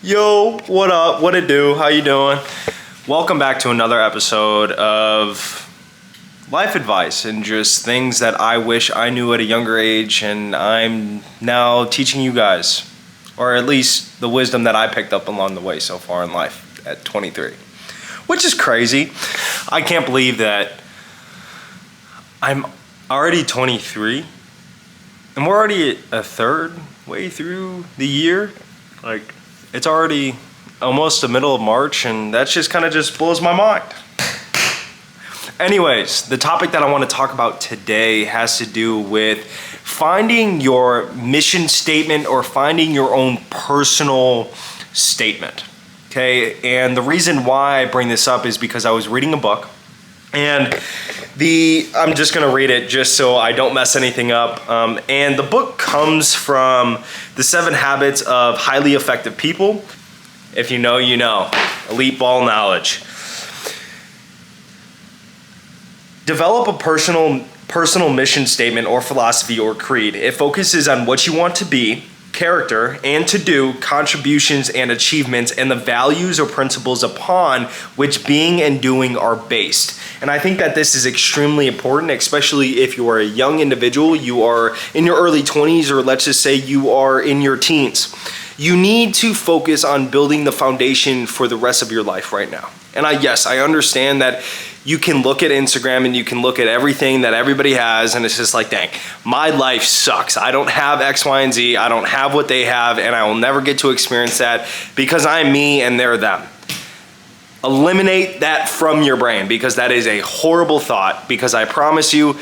Yo, what up? What it do? How you doing? Welcome back to another episode of life advice and just things that I wish I knew at a younger age and I'm now teaching you guys, or at least the wisdom that I picked up along the way so far in life at 23, which is crazy. I can't believe that I'm already 23 and we're already a third way through the year. Like, it's already almost the middle of March, and that just kind of just blows my mind. Anyways, the topic that I want to talk about today has to do with finding your mission statement or finding your own personal statement. Okay, and the reason why I bring this up is because I was reading a book, and I'm just going to read it just so I don't mess anything up. And the book comes from The 7 Habits of Highly Effective People. If you know, you know. Elite ball knowledge. Develop a personal mission statement or philosophy or creed. It focuses on what you want to be, character, and to do, contributions and achievements, and the values or principles upon which being and doing are based. And I think that this is extremely important, especially if you are a young individual, you are in your early 20s, or let's just say you are in your teens. You need to focus on building the foundation for the rest of your life right now. And I understand that you can look at Instagram and you can look at everything that everybody has, and it's just like, dang, my life sucks. I don't have X, Y, and Z. I don't have what they have, and I will never get to experience that because I'm me and they're them. Eliminate that from your brain, because that is a horrible thought, because I promise you,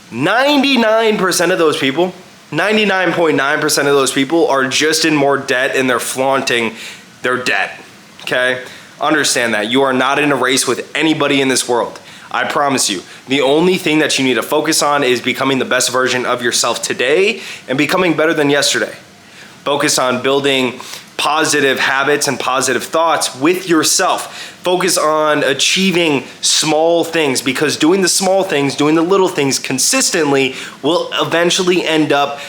99% of those people, 99.9% of those people are just in more debt and they're flaunting their debt, okay? Understand that. You are not in a race with anybody in this world. I promise you. The only thing that you need to focus on is becoming the best version of yourself today and becoming better than yesterday. Focus on building positive habits and positive thoughts with yourself. Focus on achieving small things, because doing the small things, doing the little things consistently will eventually end up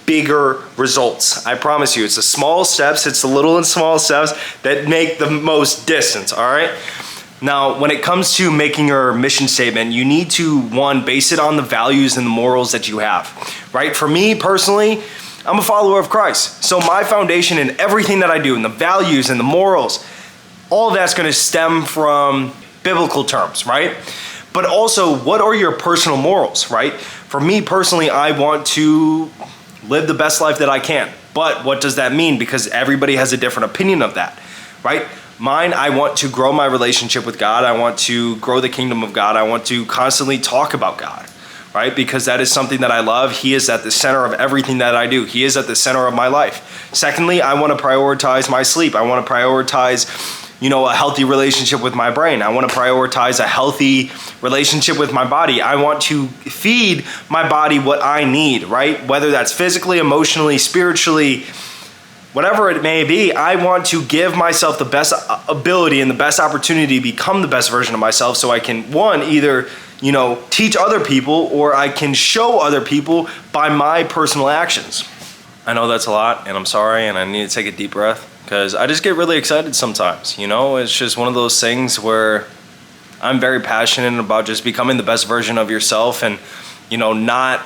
bigger results. I promise you, it's the small steps, it's the little and small steps that make the most distance, all right? Now, when it comes to making your mission statement, you need to, one, base it on the values and the morals that you have, right? For me personally, I'm a follower of Christ. So my foundation in everything that I do, and the values and the morals, all of that's going to stem from biblical terms, right? But also, what are your personal morals, right? For me personally, I want to live the best life that I can. But what does that mean? Because everybody has a different opinion of that, right? Mine, I want to grow my relationship with God. I want to grow the kingdom of God. I want to constantly talk about God, right? Because that is something that I love. He is at the center of everything that I do. He is at the center of my life. Secondly, I want to prioritize my sleep. I want to prioritize, a healthy relationship with my brain. I want to prioritize a healthy relationship with my body. I want to feed my body what I need, right? Whether that's physically, emotionally, spiritually, whatever it may be, I want to give myself the best ability and the best opportunity to become the best version of myself, so I can, one, either teach other people, or I can show other people by my personal actions. I know that's a lot, and I'm sorry, and I need to take a deep breath, because I just get really excited sometimes. It's just one of those things where I'm very passionate about just becoming the best version of yourself, and not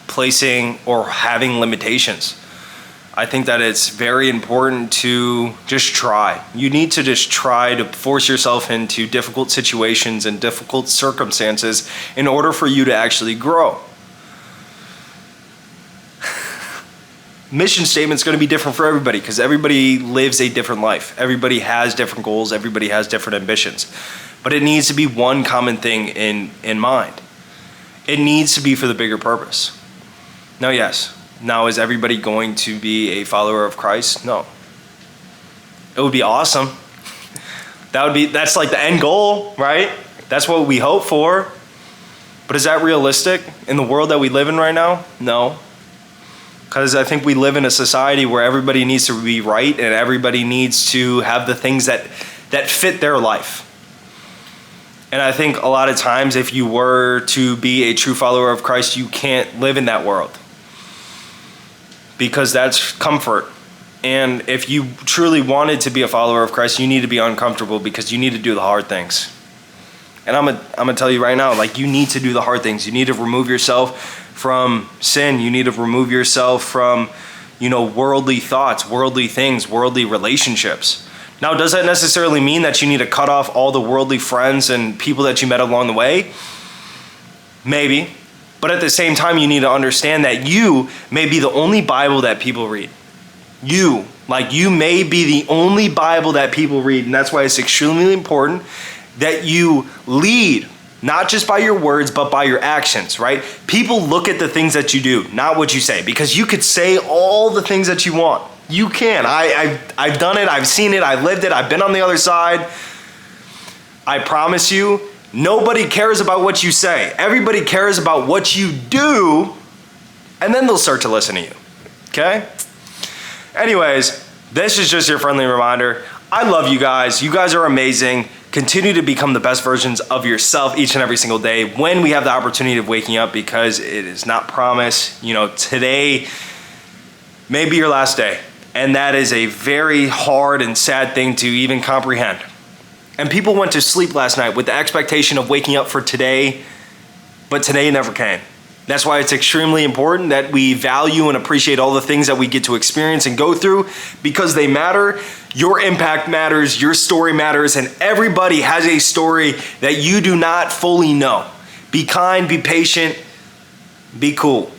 placing or having limitations. I think that it's very important to just try. You need to just try to force yourself into difficult situations and difficult circumstances in order for you to actually grow. Mission statement's going to be different for everybody, because everybody lives a different life. Everybody has different goals. Everybody has different ambitions. But it needs to be one common thing in mind. It needs to be for the bigger purpose. Now, yes. Now, is everybody going to be a follower of Christ? No. It would be awesome. That's like the end goal, right? That's what we hope for. But is that realistic in the world that we live in right now? No. Because I think we live in a society where everybody needs to be right, and everybody needs to have the things that fit their life. And I think a lot of times, if you were to be a true follower of Christ, you can't live in that world, because that's comfort. And if you truly wanted to be a follower of Christ, you need to be uncomfortable because you need to do the hard things. And I'm gonna tell you right now, like, you need to do the hard things. You need to remove yourself from sin. You need to remove yourself from, worldly thoughts, worldly things, worldly relationships. Now, does that necessarily mean that you need to cut off all the worldly friends and people that you met along the way? Maybe. But at the same time, you need to understand that you may be the only Bible that people read. You may be the only Bible that people read. And that's why it's extremely important that you lead, not just by your words, but by your actions, right? People look at the things that you do, not what you say, because you could say all the things that you want. You can. I've done it. I've seen it. I've lived it. I've been on the other side. I promise you, nobody cares about what you say. Everybody cares about what you do, and then they'll start to listen to you, okay? Anyways, this is just your friendly reminder. I love you guys. You guys are amazing. Continue to become the best versions of yourself each and every single day when we have the opportunity of waking up, because it is not promised. Today may be your last day. And that is a very hard and sad thing to even comprehend. And people went to sleep last night with the expectation of waking up for today, but today never came. That's why it's extremely important that we value and appreciate all the things that we get to experience and go through, because they matter. Your impact matters, your story matters, and everybody has a story that you do not fully know. Be kind, be patient, be cool.